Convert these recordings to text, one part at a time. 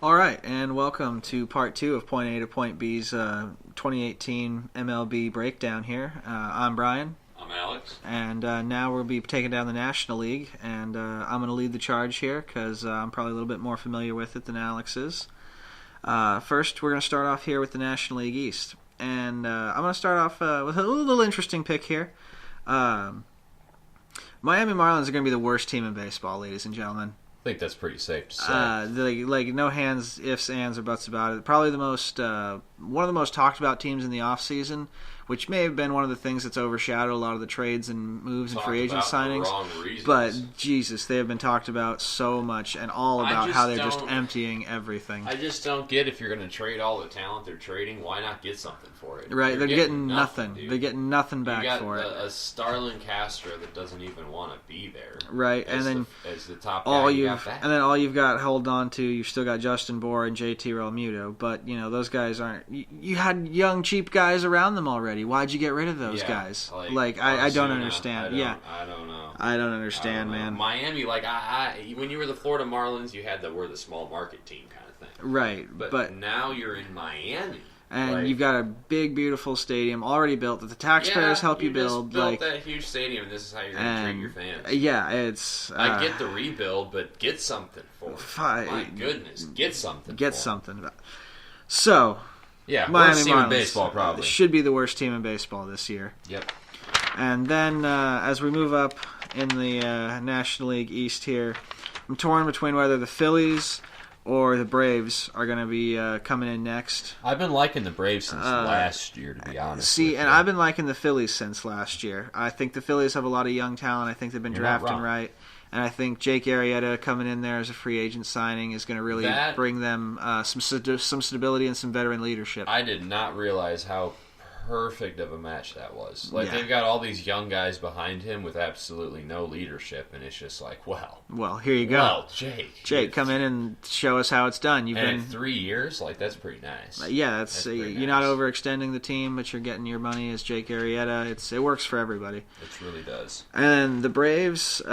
All right, and welcome to part 2 of Point A to Point B's 2018 MLB breakdown here. I'm Brian. I'm Alex. And now we'll be taking down the National League, and I'm going to lead the charge here because I'm probably a little bit more familiar with it than Alex is. First, we're going to start off here with the National League East. And I'm going to start off with a little interesting pick here. Miami Marlins are going to be the worst team in baseball, ladies and gentlemen. I think that's pretty safe to say. Like no hands, ifs, ands, or buts about it. Probably the most one of the most talked about teams in the offseason, which may have been one of the things that's overshadowed a lot of the trades and moves and free agent signings. For the wrong reasons. But Jesus, they have been talked about so much and all about how they're just emptying everything. I just don't get if you're going to trade all the talent they're trading, why not get something for it? Right, they're getting nothing. They're getting nothing back for it. You got a Starlin Castro that doesn't even want to be there. Right, and then as the top guy, all you've got held on to, you've still got Justin Bour and JT Realmuto, but those guys aren't. You had young cheap guys around them already. Why'd you get rid of those guys? I don't understand. I don't know. I don't understand, man. Miami, when you were the Florida Marlins, you had we're the small market team kind of thing. Right, but now you're in Miami. And you've got a big, beautiful stadium already built that the taxpayers help you build. You built that huge stadium, and this is how you're going to treat your fans. Yeah, it's... I get the rebuild, but get something for it. My goodness, get something Get something. So... Yeah, Miami worst team Marlins in baseball, probably. Should be the worst team in baseball this year. Yep. And then, as we move up in the National League East here, I'm torn between whether the Phillies or the Braves are going to be coming in next. I've been liking the Braves since last year, to be honest. I've been liking the Phillies since last year. I think the Phillies have a lot of young talent. I think they've been drafting right. And I think Jake Arrieta coming in there as a free agent signing is going to really bring them some stability and some veteran leadership. I did not realize how perfect of a match that was. They've got all these young guys behind him with absolutely no leadership, and it's just well, here you go. Well, Jake, come in and show us how it's done. You've been 3 years, that's pretty nice. That's you're not overextending the team, but you're getting your money as Jake Arrieta. It works for everybody. It really does. And the Braves,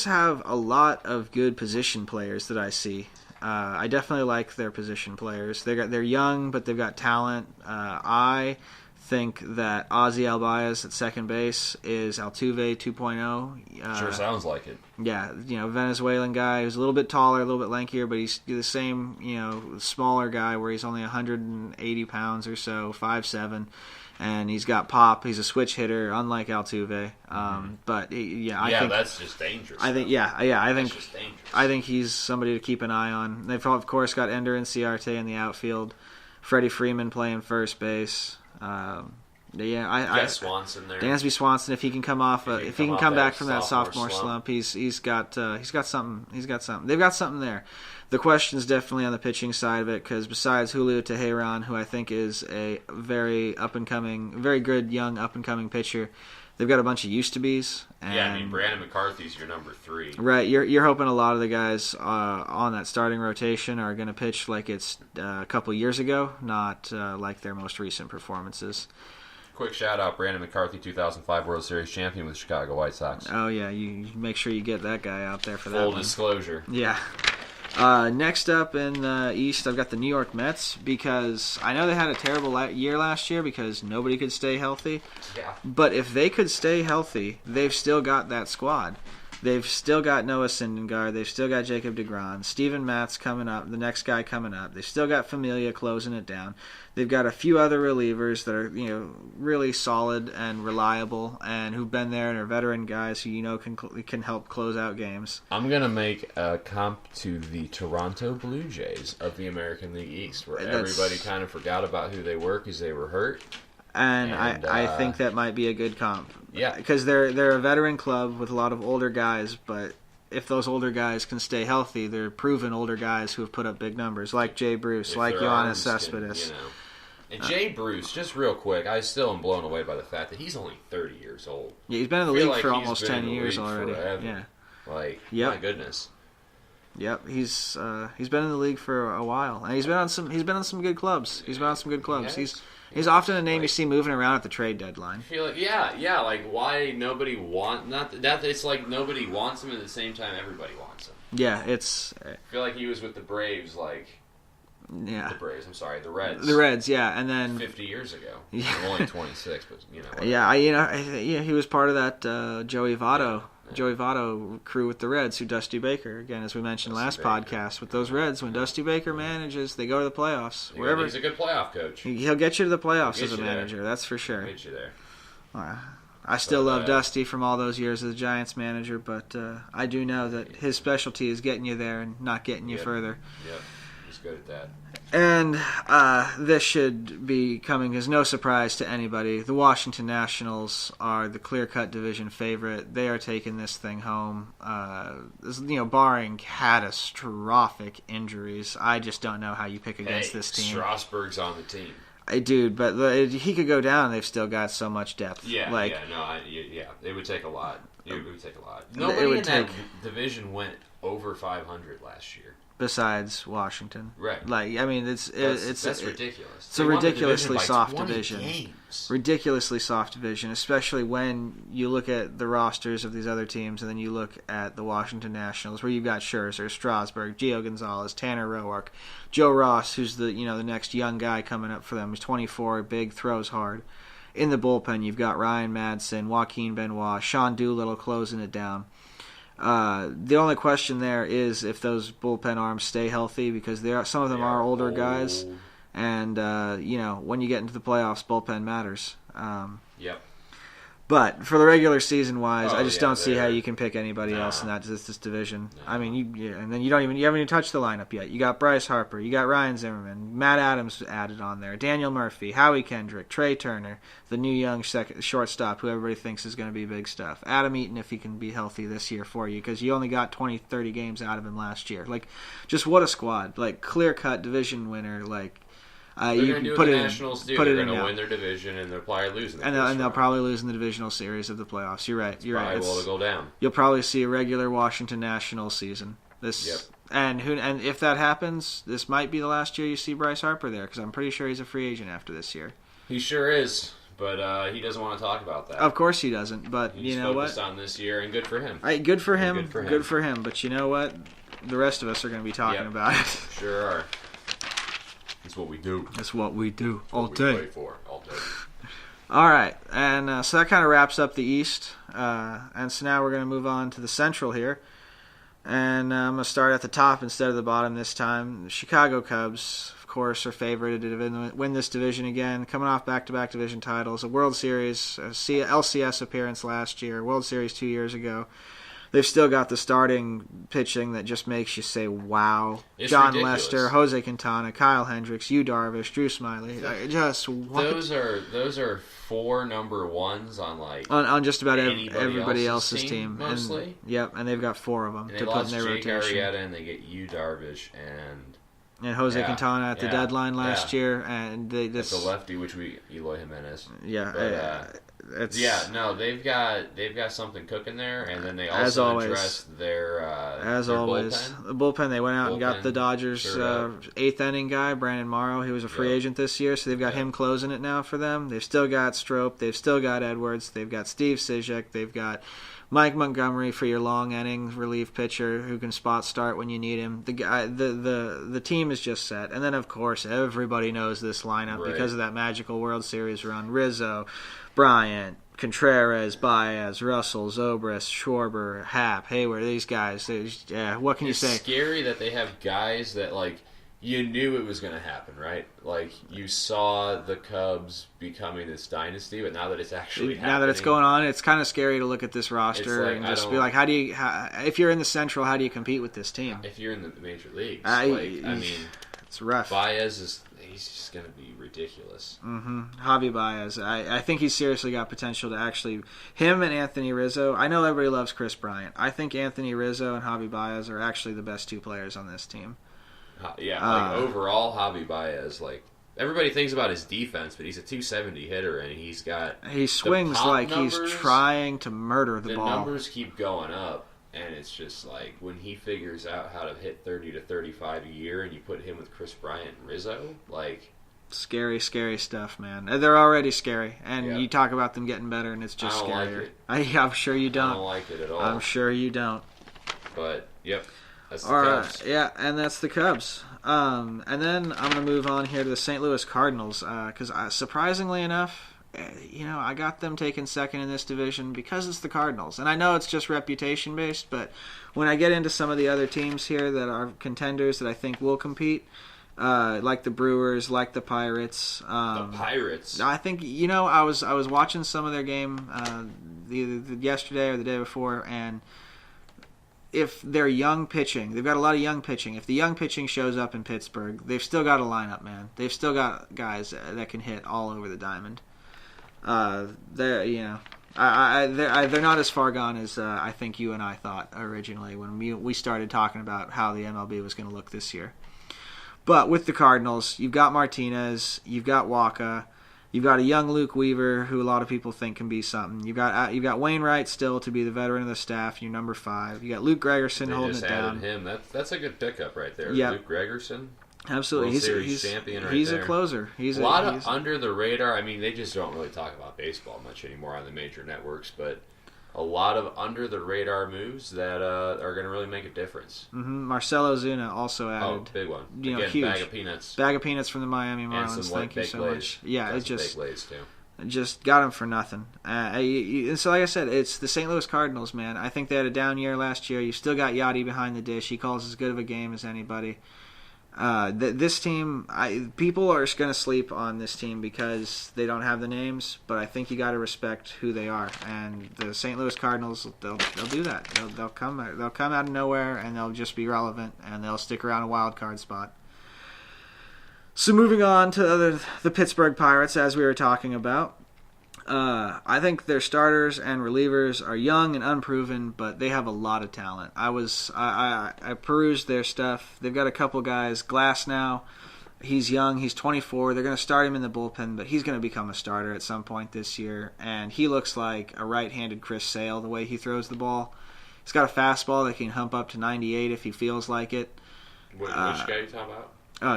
have a lot of good position players that I see. I definitely like their position players. They're young, but they've got talent. I think that Ozzy Albies at second base is Altuve 2.0. Sure sounds like it. Yeah, Venezuelan guy who's a little bit taller, a little bit lankier, but he's the same, smaller guy where he's only 180 pounds or so, 5'7". And he's got pop. He's a switch hitter, unlike Altuve. But I think that's just dangerous. I think, that's just dangerous. I think he's somebody to keep an eye on. They've of course got Ender and Ciarte in the outfield. Freddie Freeman playing first base. Swanson there. Dansby Swanson, if he can come off, if he can come back from that sophomore slump, he's got something. He's got something. They've got something there. The question is definitely on the pitching side of it, because besides Julio Teheran, who I think is a very good young up and coming pitcher, they've got a bunch of used-to-bes. Brandon McCarthy's your number 3. Right, you're hoping a lot of the guys on that starting rotation are going to pitch like it's a couple years ago, not like their most recent performances. Quick shout-out, Brandon McCarthy, 2005 World Series champion with the Chicago White Sox. Oh, yeah, you make sure you get that guy out there for that Full one. disclosure. Yeah. Next up in the East, I've got the New York Mets, because I know they had a terrible year last year because nobody could stay healthy. Yeah. But if they could stay healthy, they've still got that squad. They've still got Noah Syndergaard. They've still got Jacob deGrom. Steven Matz coming up, the next guy coming up. They've still got Familia closing it down. They've got a few other relievers that are, really solid and reliable and who've been there and are veteran guys who can help close out games. I'm going to make a comp to the Toronto Blue Jays of the American League East, where everybody kind of forgot about who they were because they were hurt. And I think that might be a good comp. Yeah. Because they're a veteran club with a lot of older guys, but if those older guys can stay healthy, they're proven older guys who have put up big numbers, like Jay Bruce, like Yoenis Cespedes. And Jay Bruce, just real quick, I still am blown away by the fact that he's only 30 years old. Yeah, he's been in the league for almost 10 years already. Forever. Yeah. My goodness. Yep, he's been in the league for a while, and he's been on some good clubs. He's He's often a name you see moving around at the trade deadline. I feel like, yeah, like why nobody it's like nobody wants him at the same time everybody wants him. Yeah, it's... I feel like he was with the Braves, Yeah. The Braves, I'm sorry, the Reds. The Reds, yeah, and then... 50 years ago. Yeah. I'm only 26, but, whatever. Yeah, he was part of that Joey Votto crew with the Reds, who Dusty Baker, again, as we mentioned last podcast, with those Reds, when Dusty Baker manages, they go to the playoffs. He's a good playoff coach. He'll get you to the playoffs as a manager, that's for sure. He'll get you there. I still love Dusty from all those years as a Giants manager, but I do know that his specialty is getting you there and not getting you further. Yep, he's good at that. And this should be coming as no surprise to anybody. The Washington Nationals are the clear-cut division favorite. They are taking this thing home. Barring catastrophic injuries, I just don't know how you pick against this team. Strasburg's on the team. Dude, but he could go down. They've still got so much depth. Yeah, it would take a lot. It would take a lot. Nobody in that division went over 500 last year. Besides Washington, right? It's ridiculous. It's a ridiculously soft division. Games. Ridiculously soft division, especially when you look at the rosters of these other teams, and then you look at the Washington Nationals, where you've got Scherzer, Strasburg, Gio Gonzalez, Tanner Roark, Joe Ross, who's the next young guy coming up for them. He's 24, big, throws hard. In the bullpen, you've got Ryan Madsen, Joaquin Benoit, Sean Doolittle closing it down. The only question there is if those bullpen arms stay healthy, because some of them are older guys, and when you get into the playoffs, bullpen matters. Yep. But for the regular season wise, I just don't see how you can pick anybody else in this division. No. And then you haven't even touched the lineup yet. You got Bryce Harper, you got Ryan Zimmerman, Matt Adams added on there, Daniel Murphy, Howie Kendrick, Trey Turner, the new young shortstop who everybody thinks is going to be big stuff. Adam Eaton, if he can be healthy this year for you, because you only got 20, 30 games out of him last year. Just what a squad! Clear cut division winner. You can put it in. Nationals do. They're going to win their division, and they'll probably lose. They'll probably lose in the divisional series of the playoffs. You're right. Probably will go down. You'll probably see a regular Washington Nationals season. And if that happens, this might be the last year you see Bryce Harper there, because I'm pretty sure he's a free agent after this year. He sure is, but he doesn't want to talk about that. Of course he doesn't. But he's focused on this year, and good for him. Good for him. Good for him. But you know what? The rest of us are going to be talking about it. Sure are. That's what we do. That's what we do all day. Play for all day. All right, and so that kind of wraps up the East. And so now we're going to move on to the Central here. And I'm going to start at the top instead of the bottom this time. The Chicago Cubs, of course, are favored to win this division again, coming off back-to-back division titles, a World Series, a LCS appearance last year, World Series 2 years ago. They've still got the starting pitching that just makes you say, wow. It's John ridiculous. Lester, Jose Quintana, Kyle Hendricks, Yu Darvish, Drew Smyly. Those are 4 number ones on on just about everybody else's team. Mostly. And they've got 4 of them and to put in their Jake rotation. Arrieta, and they get Yu Darvish and Jose Quintana at the deadline last year, and that's a lefty, Eloy Jimenez. Yeah, they've got something cooking there, and then they also address their bullpen. The bullpen. They went out and got the Dodgers' 8th inning guy, Brandon Morrow. He was a free agent this year, so they've got him closing it now for them. They've still got Strop, they've still got Edwards, they've got Steve Cishek, they've got Mike Montgomery for your long inning relief pitcher who can spot start when you need him. The team is just set. And then, of course, everybody knows this lineup because of that magical World Series run. Rizzo, Bryant, Contreras, Baez, Russell, Zobrist, Schwarber, Happ, Hayward, these guys. What can you say? It's scary that they have guys that, you knew it was going to happen, right? You saw the Cubs becoming this dynasty, but now that it's actually happening. Now that it's going on, it's kind of scary to look at this roster and just be like, if you're in the Central, how do you compete with this team? If you're in the major leagues. It's rough. Baez he's just going to be ridiculous. Mm-hmm. Javi Baez. I think he's seriously got potential to actually... Him and Anthony Rizzo. I know everybody loves Chris Bryant. I think Anthony Rizzo and Javi Baez are actually the best 2 players on this team. Overall, Javi Baez, everybody thinks about his defense, but he's a 270 hitter, and he swings like he's trying to murder the ball. The numbers keep going up, and it's just when he figures out how to hit 30 to 35 a year, and you put him with Chris Bryant and Rizzo, Scary, scary stuff, man. They're already scary, and you talk about them getting better, and it's just scarier. I'm sure you don't. I don't like it at all. I'm sure you don't. But that's the Cubs. Yeah, and that's the Cubs. And then I'm gonna move on here to the St. Louis Cardinals, because surprisingly enough, I got them taking second in this division because it's the Cardinals, and I know it's just reputation based, but when I get into some of the other teams here that are contenders that I think will compete. Like the Brewers, like the Pirates. The Pirates. I think I was watching some of their game either yesterday or the day before, and if they're young pitching, they've got a lot of young pitching. If the young pitching shows up in Pittsburgh, they've still got a lineup, man. They've still got guys that can hit all over the diamond. They're not as far gone as I think you and I thought originally when we started talking about how the MLB was going to look this year. But with the Cardinals, you've got Martinez, you've got Waka, you've got a young Luke Weaver who a lot of people think can be something. You've got Wainwright still to be the veteran of the staff. You're number 5. You got Luke Gregerson holding it down. Him. That's a good pickup right there. Yep. Luke Gregerson. Absolutely, he's champion right he's there. A closer. He's a lot of under the radar. I mean, they just don't really talk about baseball much anymore on the major networks, but. A lot of under-the-radar moves that are going to really make a difference. Mm-hmm. Marcelo Zuna also added. Oh, big one. Again, huge. Bag of peanuts. Bag of peanuts from the Miami Marlins. Thank you so much. Yeah, it's just got him for nothing. So like I said, it's the St. Louis Cardinals, man. I think they had a down year last year. You still got Yachty behind the dish. He calls as good of a game as anybody. This team, people are going to sleep on this team because they don't have the names, but I think you got to respect who they are. And the St. Louis Cardinals, they'll do that. They'll come out of nowhere and they'll just be relevant and they'll stick around a wild card spot. So moving on to the Pittsburgh Pirates, as we were talking about. I think their starters and relievers are young and unproven, but they have a lot of talent. I perused their stuff. They've got a couple guys. Glass now, he's young. He's 24. They're going to start him in the bullpen, but he's going to become a starter at some point this year. And he looks like a right-handed Chris Sale the way he throws the ball. He's got a fastball that can hump up to 98 if he feels like it. Which guy are you talking about?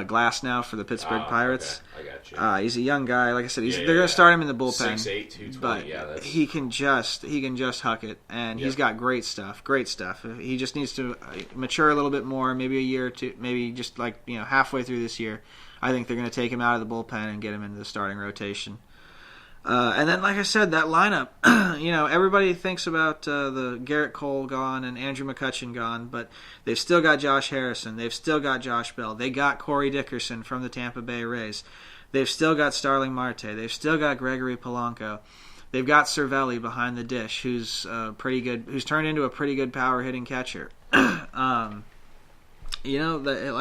Glass now for the Pittsburgh Pirates. Okay. I got you. He's a young guy. Like I said, they're going to start him in the bullpen. 6'8", 220. But he can just huck it, and he's got great stuff. Great stuff. He just needs to mature a little bit more, maybe a year or two, maybe just halfway through this year. I think they're going to take him out of the bullpen and get him into the starting rotation. And then, like I said, that lineup, everybody thinks about the Garrett Cole gone and Andrew McCutchen gone, but they've still got Josh Harrison. They've still got Josh Bell. They got Corey Dickerson from the Tampa Bay Rays. They've still got Starling Marte. They've still got Gregory Polanco. They've got Cervelli behind the dish, who's pretty good, who's turned into a pretty good power hitting catcher. Like I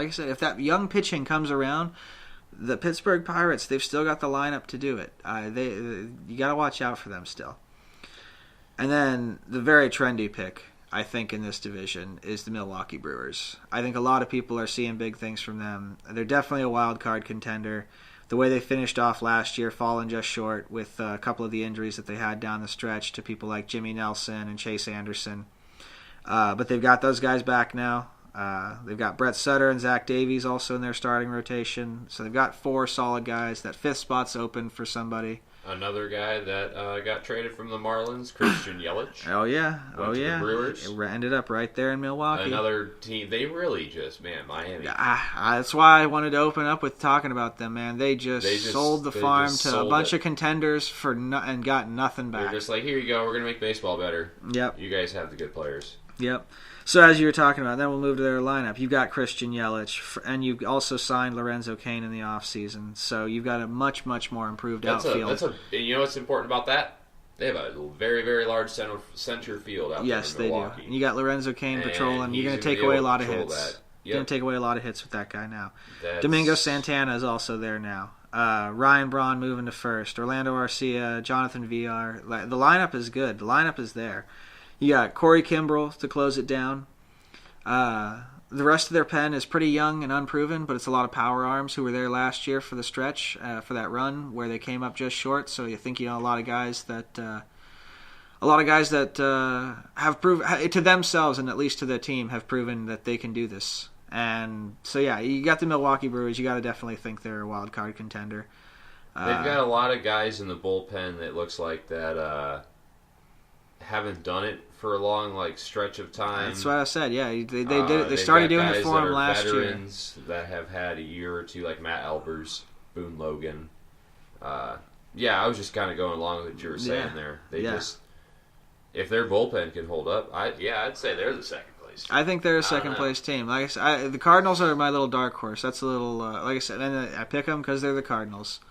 said, if that young pitching comes around, the Pittsburgh Pirates, they've still got the lineup to do it. You got to watch out for them still. And then the very trendy pick, I think, in this division is the Milwaukee Brewers. I think a lot of people are seeing big things from them. They're definitely a wild card contender. The way they finished off last year, falling just short with a couple of the injuries that they had down the stretch to people like Jimmy Nelson and Chase Anderson. But they've got those guys back now. They've got Brett Sutter and Zach Davies also in their starting rotation. So they've got 4 solid guys. That 5th spot's open for somebody. Another guy that got traded from the Marlins, Christian Yelich. Oh, yeah. Went to the Brewers. It ended up right there in Milwaukee. Another team. They really just, Miami. That's why I wanted to open up with talking about them, man. They just sold the farm to a bunch of contenders and got nothing back. They're just like, here you go. We're going to make baseball better. Yep. You guys have the good players. Yep. So as you were talking about, then we'll move to their lineup. You've got Christian Yelich, and you've also signed Lorenzo Cain in the offseason. So you've got a much, much more improved outfield. And you know what's important about that? They have a very, very large center field out there in Milwaukee. They do. And you got Lorenzo Cain patrolling. You're going to take away a lot of hits. You're going to take away a lot of hits with that guy now. Domingo Santana is also there now. Ryan Braun moving to first. Orlando Arcia, Jonathan Villar. The lineup is good. The lineup is there. You got Corey Kimbrell to close it down. The rest of their pen is pretty young and unproven, but it's a lot of power arms who were there last year for the stretch, for that run where they came up just short. So you think a lot of guys that have proven to themselves and at least to their team have proven that they can do this. And so, yeah, you got the Milwaukee Brewers. You got to definitely think they're a wild card contender. They've got a lot of guys in the bullpen that looks like that haven't done it for a long stretch of time. That's what I said. Yeah, they did it. They started doing it for him last year. Veterans that have had a year or two, like Matt Albers, Boone Logan. Yeah, I was just kind of going along with what you were saying there. They just, if their bullpen can hold up, I'd say they're the second place team. I think they're a second place team. Like I said, the Cardinals are my little dark horse. That's a little, like I said, and I pick them because they're the Cardinals.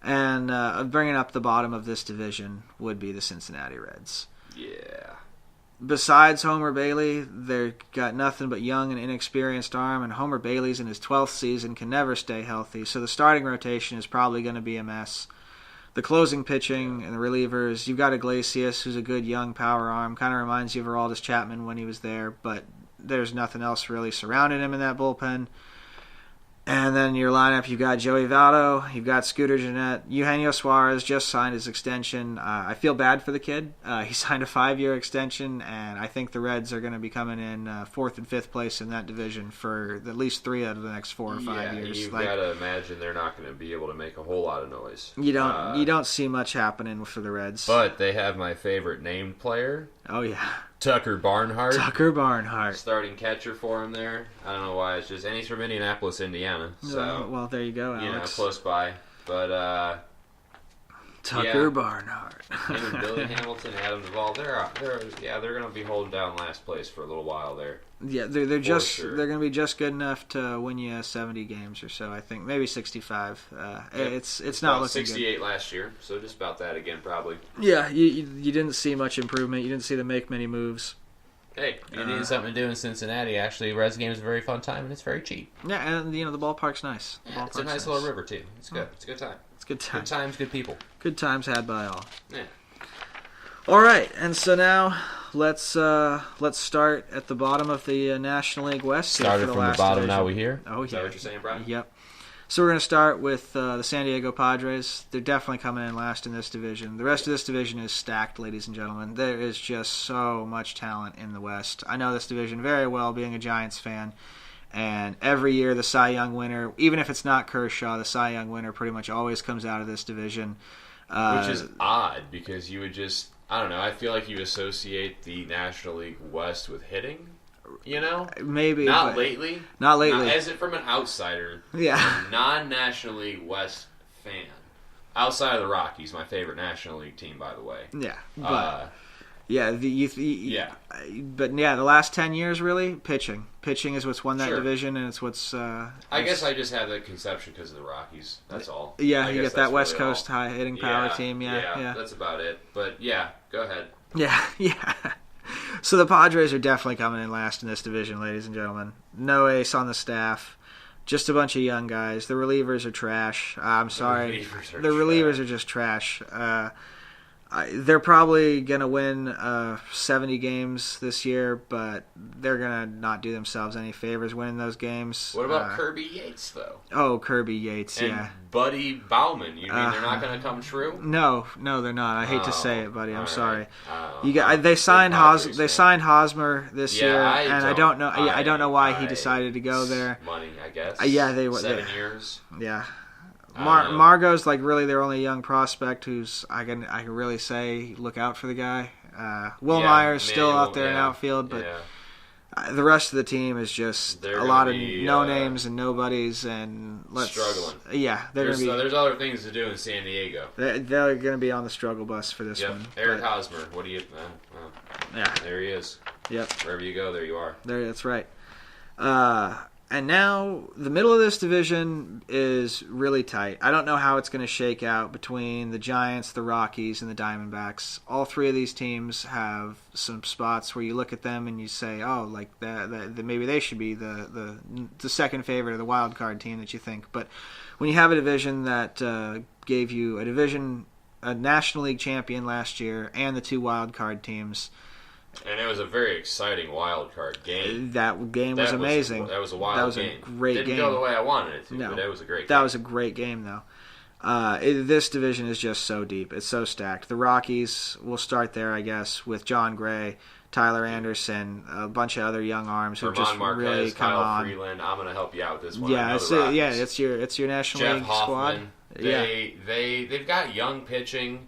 And bringing up the bottom of this division would be the Cincinnati Reds. Yeah. Besides Homer Bailey, they've got nothing but young and inexperienced arm, and Homer Bailey's in his 12th season, can never stay healthy, so the starting rotation is probably going to be a mess. The closing pitching and the relievers, you've got Iglesias, who's a good young power arm, kind of reminds you of Aroldis Chapman when he was there, but there's nothing else really surrounding him in that bullpen. And then in your lineup, you've got Joey Votto, you've got Scooter Gennett. Eugenio Suarez just signed his extension. I feel bad for the kid. He signed a 5-year extension, and I think the Reds are going to be coming in 4th and 5th place in that division for at least 3 out of the next 4 or 5 years. You've got to imagine they're not going to be able to make a whole lot of noise. You don't see much happening for the Reds. But they have my favorite named player. Oh, yeah. Tucker Barnhart. Starting catcher for him there. I don't know why. And he's from Indianapolis, Indiana. So, well, there you go, Alex. Close by. But, Tucker Barnhart. Him and Billy Hamilton, Adam Duvall, they're going to be holding down last place for a little while there. Yeah, they're going to be just good enough to win you 70 games or so, I think. Maybe 65. It's not looking 68 good. Last year, so just about that again probably. Yeah, you didn't see much improvement. You didn't see them make many moves. Hey, you need something to do in Cincinnati. Actually, Reds game is a very fun time, and it's very cheap. Yeah, and the ballpark's nice. It's a nice little river too. It's good. It's a good time. It's a good time. Good times, good people. Good times had by all. Yeah. All right, and so now let's start at the bottom of the National League West. Started from the bottom, division. Now we here. Oh, yeah. Is that what you're saying, Brian? Yep. So we're going to start with the San Diego Padres. They're definitely coming in last in this division. The rest of this division is stacked, ladies and gentlemen. There is just so much talent in the West. I know this division very well, being a Giants fan. And every year the Cy Young winner, even if it's not Kershaw, the Cy Young winner pretty much always comes out of this division. Which is odd, because you would just, I don't know, I feel like you associate the National League West with hitting. You know? Maybe. Not lately. Not lately. As it from an outsider. Yeah. Non-National League West fan. Outside of the Rockies, my favorite National League team, by the way. Yeah. But, But, the last 10 years, really, pitching. Pitching is what's won that division, and it's what's... I guess I just have that conception because of the Rockies. That's all. Yeah, you get that West Coast high-hitting power team. Yeah, that's about it. But, yeah, go ahead. Yeah. So the Padres are definitely coming in last in this division, ladies and gentlemen. No ace on the staff. Just a bunch of young guys. The relievers are trash. I'm sorry. The relievers are just trash. They're probably going to win 70 games this year, but they're going to not do themselves any favors winning those games. What about Kirby Yates, though? Oh, Kirby Yates, and Buddy Bauman. You mean they're not going to come true? No, they're not. I hate to say it, buddy. I'm sorry. They signed Hosmer this year, and I don't know why he decided to go there. Money, I guess. 7 years. Yeah. Margot's really their only young prospect who's I can really say look out for the guy. Will Myers still out there in outfield, but the rest of the team is just a lot of no names and nobodies and struggling. Yeah, there's other things to do in San Diego. They're going to be on the struggle bus for this one. Eric Hosmer, what do you? There he is. Yep. Wherever you go, there you are. There, that's right. And now the middle of this division is really tight. I don't know how it's going to shake out between the Giants, the Rockies, and the Diamondbacks. All three of these teams have some spots where you look at them and you say, "Oh, maybe they should be the second favorite or the wild card team that you think." But when you have a division that gave you a National League champion last year, and the two wild card teams. And it was a very exciting wild card game. That game was amazing. That was a wild game. That was a great game. Didn't go the way I wanted it to, but it was a great game. That was a great game, though. This division is just so deep. It's so stacked. The Rockies, we'll start there, I guess, with John Gray, Tyler Anderson, a bunch of other young arms who Herman just Marquez, really come Kyle on. Freeland. I'm going to help you out with this one. Yeah, it's your National Jeff League Hoffman. squad. They've got young pitching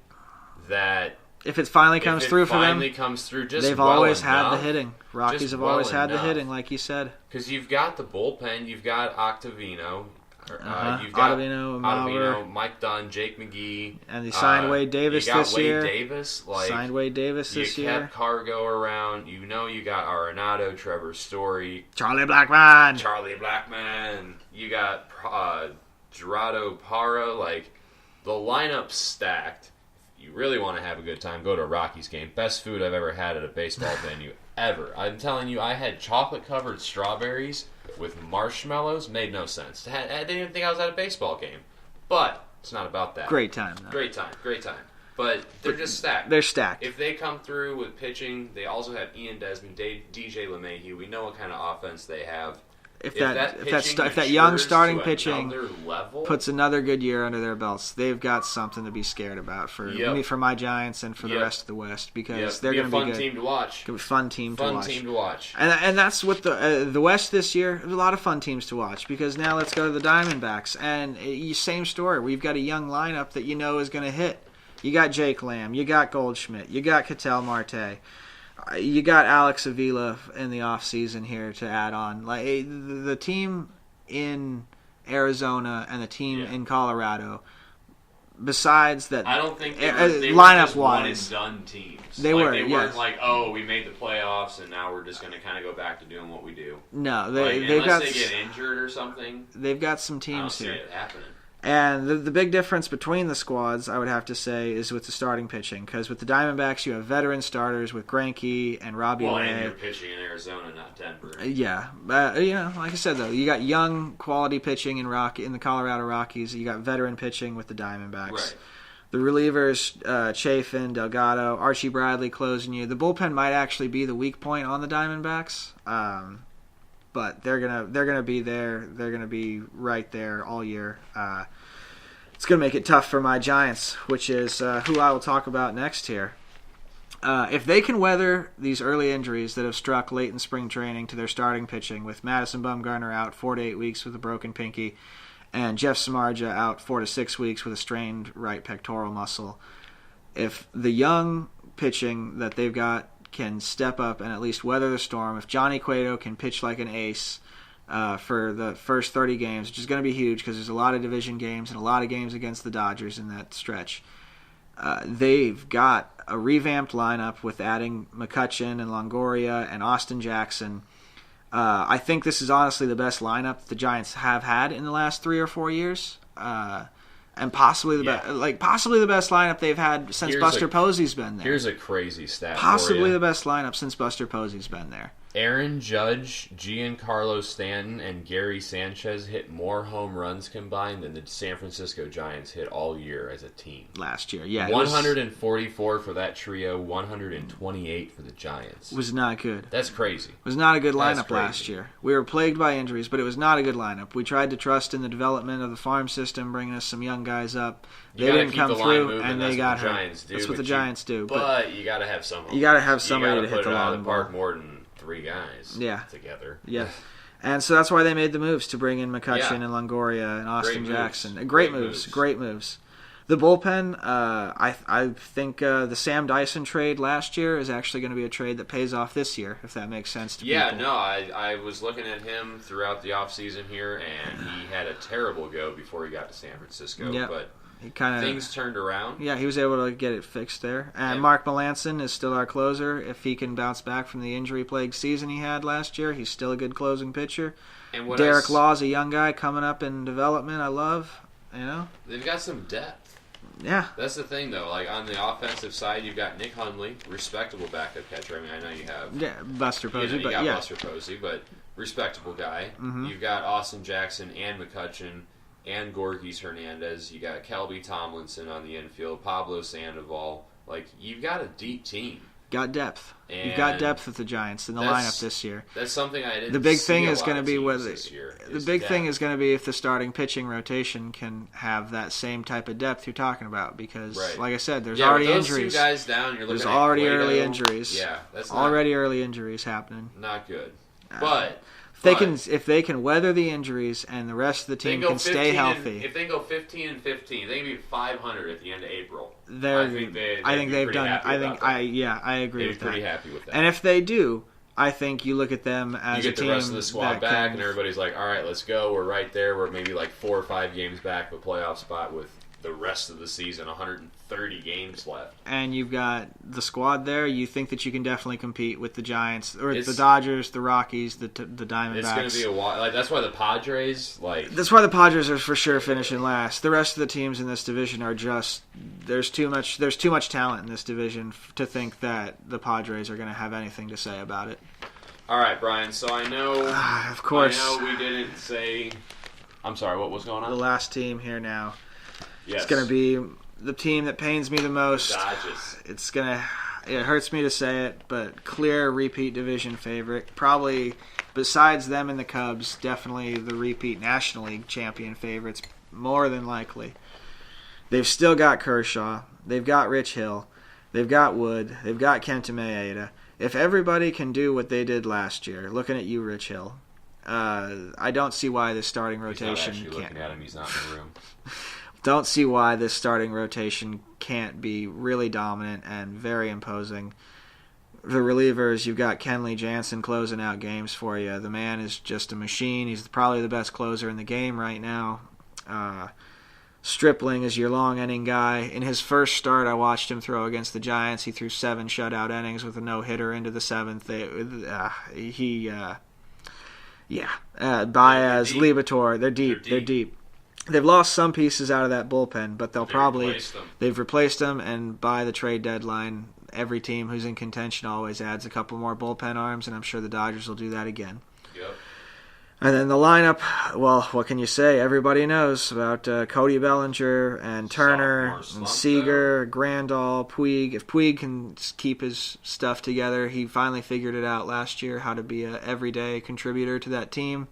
that if it finally comes through for them, they've always had the hitting. Rockies have always had the hitting, like you said. Because you've got the bullpen, you've got Octavino, you've got Ottavino, Mike Dunn, Jake McGee, and they signed Wade Davis this year. Signed Wade Davis this year. You kept Cargo around. You got Arenado, Trevor Story, Charlie Blackmon. You got Gerardo Parra. Like, the lineup's stacked. If you really want to have a good time, go to a Rockies game. Best food I've ever had at a baseball venue ever. I'm telling you, I had chocolate-covered strawberries with marshmallows. Made no sense. I didn't even think I was at a baseball game. But it's not about that. Great time, though. Great time. But they're just stacked. They're stacked. If they come through with pitching, they also have Ian Desmond, DJ LeMahieu. We know what kind of offense they have. If that young starting pitching puts another good year under their belts, they've got something to be scared about for my Giants and for the rest of the West, because they're going to be good. Team to watch. Fun team to watch. And that's what the West this year. There's a lot of fun teams to watch, because now let's go to the Diamondbacks, and same story. We've got a young lineup that is going to hit. You got Jake Lamb, you got Goldschmidt, you got Ketel Marte. You got Alex Avila in the offseason here to add on. Like, the team in Arizona and the team in Colorado, besides that, I don't think they lineup were one and done teams. They weren't like, oh, we made the playoffs and now we're just going to kind of go back to doing what we do. No, unless they get injured or something. They've got some teams I don't see here. it happening. And the big difference between the squads, I would have to say, is with the starting pitching. Because with the Diamondbacks, you have veteran starters with Greinke and Robbie Ray. And you're pitching in Arizona, not Denver. Yeah. Like I said, though, you got young, quality pitching in the Colorado Rockies. You got veteran pitching with the Diamondbacks. Right. The relievers, Chafin, Delgado, Archie Bradley closing you. The bullpen might actually be the weak point on the Diamondbacks. But they're gonna be there. They're gonna be right there all year. It's gonna make it tough for my Giants, which is who I will talk about next here. If they can weather these early injuries that have struck late in spring training to their starting pitching, with Madison Bumgarner out 4 to 8 weeks with a broken pinky, and Jeff Samardzija out 4 to 6 weeks with a strained right pectoral muscle, if the young pitching that they've got can step up and at least weather the storm, if Johnny Cueto can pitch like an ace for the first 30 games, which is going to be huge because there's a lot of division games and a lot of games against the Dodgers in that stretch, they've got a revamped lineup with adding McCutchen and Longoria and Austin Jackson. I think this is honestly the best lineup the Giants have had in the last 3 or 4 years. And possibly the best lineup they've had since Buster Posey's been there. Here's a crazy stat. Possibly the best lineup since Buster Posey's been there. Aaron Judge, Giancarlo Stanton, and Gary Sanchez hit more home runs combined than the San Francisco Giants hit all year as a team. Last year, yeah. 144 for that trio, 128 for the Giants. Was not good. That's crazy. It was not a good lineup last year. We were plagued by injuries, but it was not a good lineup. We tried to trust in the development of the farm system, bringing us some young guys up. They didn't come through, and they got hurt. That's what the Giants do. But you got to have someone. You got to have somebody to hit the long ball. Park more than 3 guys together. Yeah. And so that's why they made the moves to bring in McCutchen and Longoria and Austin Jackson. Great moves. The bullpen, I think the Sam Dyson trade last year is actually going to be a trade that pays off this year, if that makes sense to people. I was looking at him throughout the offseason here, and he had a terrible go before he got to San Francisco. Yep. But things turned around. Yeah, he was able to get it fixed there. And Mark Melanson is still our closer. If he can bounce back from the injury-plagued season he had last year, he's still a good closing pitcher. And Derek Law's a young guy coming up in development I love. They've got some depth. Yeah. That's the thing, though. Like, on the offensive side, you've got Nick Hundley, respectable backup catcher. I mean, I know you have... Buster Posey, Buster Posey, but respectable guy. Mm-hmm. You've got Austin Jackson and McCutchen and Gorgis Hernandez. You got Kelby Tomlinson on the infield, Pablo Sandoval. Like, you've got a deep team. Got depth. And You've got depth with the Giants in the lineup this year. That's something I didn't. The big see thing a is lot going to of be teams whether this year the is big depth. thing is going to be if the starting pitching rotation can have that same type of depth you're talking about. Because, like I said, there's already with those injuries. Two guys down, you're looking there's at already Cueto. early injuries. Yeah, that's already early injuries happening. Not good. But if they can weather the injuries and the rest of the team can stay healthy. If they go 15-15, they can be 500 at the end of April. I think they've done. I agree with that. Pretty happy with that. And if they do, I think you look at them as you a get team the rest of the squad back, and everybody's like, "All right, let's go. We're right there. We're maybe like 4 or 5 games back of a playoff spot with the rest of the season, 130 games left." And you've got the squad there. You think that you can definitely compete with the Giants or the Dodgers, the Rockies, the Diamondbacks. It's going to be a while. Like that's why the Padres That's why the Padres are for sure finishing last. The rest of the teams in this division are just there's too much talent in this division to think that the Padres are going to have anything to say about it. All right, Brian. So I know, of course, I know we didn't say. I'm sorry. What was going on? The last team here now. Yes. It's going to be the team that pains me the most. Dodgers. It hurts me to say it, but clear repeat division favorite. Probably, besides them and the Cubs, definitely the repeat National League champion favorites, more than likely. They've still got Kershaw. They've got Rich Hill. They've got Wood. They've got Kenta Maeda. If everybody can do what they did last year, looking at you, Rich Hill, I don't see why this starting rotation He's not actually looking at him. He's not in the room. Don't see why this starting rotation can't be really dominant and very imposing. The relievers, you've got Kenley Jansen closing out games for you. The man is just a machine. He's probably the best closer in the game right now. Stripling is your long inning guy. In his first start, I watched him throw against the Giants. He threw 7 shutout innings with a no-hitter into the 7th. Baez, Libator, they're deep. They've lost some pieces out of that bullpen, but they've replaced them, and by the trade deadline, every team who's in contention always adds a couple more bullpen arms, and I'm sure the Dodgers will do that again. Yep. And then the lineup, well, what can you say? Everybody knows about Cody Bellinger and Turner and Seager, Grandal, Puig. If Puig can keep his stuff together, he finally figured it out last year, how to be an everyday contributor to that team.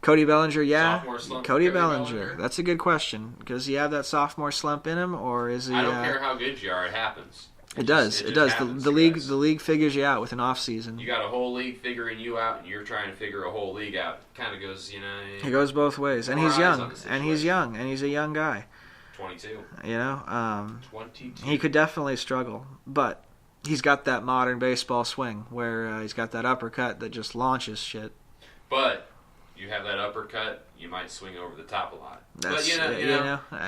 Cody Bellinger, yeah. Cody Bellinger. That's a good question. Does he have that sophomore slump in him, or is he? I don't care how good you are. It happens. It does. The league figures you out with an off season. You got a whole league figuring you out, and you're trying to figure a whole league out. Kind of goes, It goes both ways, and he's young, and he's a young guy. 22. 22. He could definitely struggle, but he's got that modern baseball swing where he's got that uppercut that just launches shit. But you have that uppercut, you might swing over the top a lot.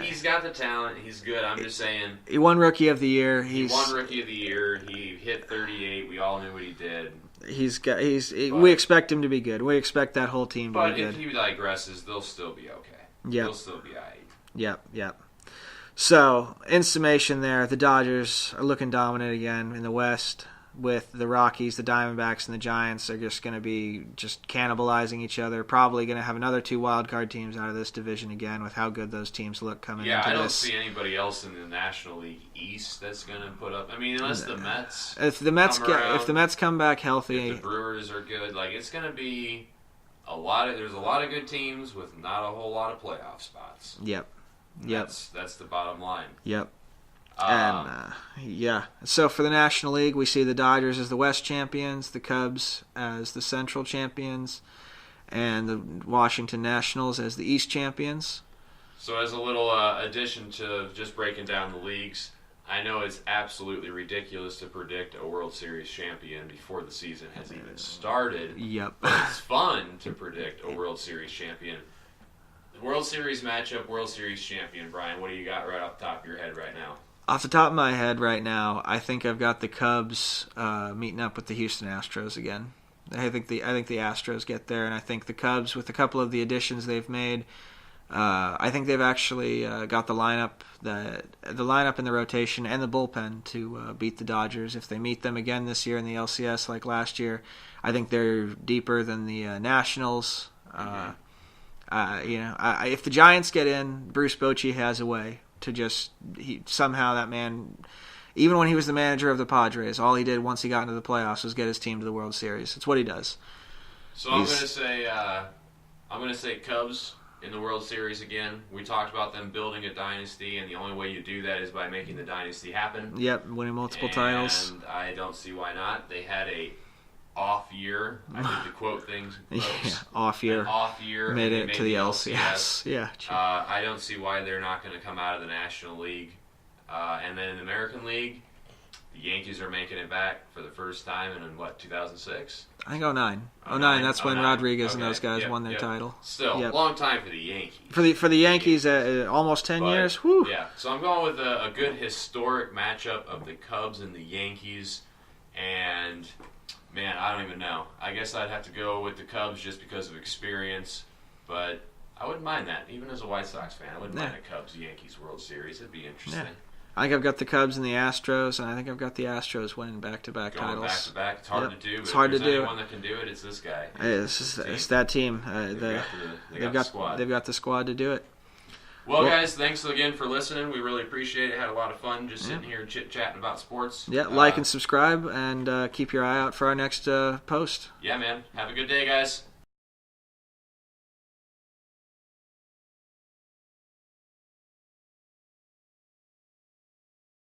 He's got the talent. He's good. I'm just saying. He won Rookie of the Year. He won Rookie of the Year. He hit 38. We all knew what he did. We expect him to be good. We expect that whole team to be good. But if he digresses, they'll still be okay. Yep. They'll still be all right. Yep. So, in summation there, the Dodgers are looking dominant again in the West, with the Rockies, the Diamondbacks, and the Giants are just going to be just cannibalizing each other. Probably going to have another 2 wild card teams out of this division again with how good those teams look coming into this. Yeah, I don't see anybody else in the National League East that's going to put up. I mean, unless the Mets. If the Mets come back healthy, if the Brewers are good, it's going to be there's a lot of good teams with not a whole lot of playoff spots. Yep. That's the bottom line. Yep. So for the National League, we see the Dodgers as the West champions, the Cubs as the Central champions, and the Washington Nationals as the East champions. So as a little addition to just breaking down the leagues, I know it's absolutely ridiculous to predict a World Series champion before the season has even started. Yep. But it's fun to predict a World Series champion. The World Series matchup, World Series champion, Brian, what do you got right off the top of your head right now? Off the top of my head right now, I think I've got the Cubs meeting up with the Houston Astros again. I think the Astros get there, and I think the Cubs, with a couple of the additions they've made, I think they've actually got the lineup and the rotation and the bullpen to beat the Dodgers. If they meet them again this year in the LCS like last year, I think they're deeper than the Nationals. If the Giants get in, Bruce Bochy has a way to somehow that man Even when he was the manager of the Padres, all he did once he got into the playoffs was get his team to the World Series. It's what he does. So I'm going to say Cubs in the World Series again. We talked about them building a dynasty, and the only way you do that is by making the dynasty happen. Yep, winning multiple titles. And I don't see why not. They had a off year. I need to quote things. Off year. An off year. Made it to the LCS. Yeah. I don't see why they're not going to come out of the National League. And then in the American League, the Yankees are making it back for the first time in 2006? I think 09. 09, that's when Rodriguez and those guys won their title. Still, long time for the Yankees. For the Yankees, almost 10 years. Whew. Yeah, so I'm going with a good historic matchup of the Cubs and the Yankees. And, man, I don't even know. I guess I'd have to go with the Cubs just because of experience. But I wouldn't mind that. Even as a White Sox fan, I wouldn't mind a Cubs-Yankees World Series. It'd be interesting. Yeah. I think I've got the Cubs and the Astros, and I think I've got the Astros winning back-to-back titles. Going back-to-back, it's hard to do. It's hard to do. If there's anyone that can do it, it's this guy. It's that team. They've got the squad to do it. Well, guys, thanks again for listening. We really appreciate it. Had a lot of fun just sitting here and chit-chatting about sports. Yeah, like and subscribe, and keep your eye out for our next post. Yeah, man. Have a good day, guys.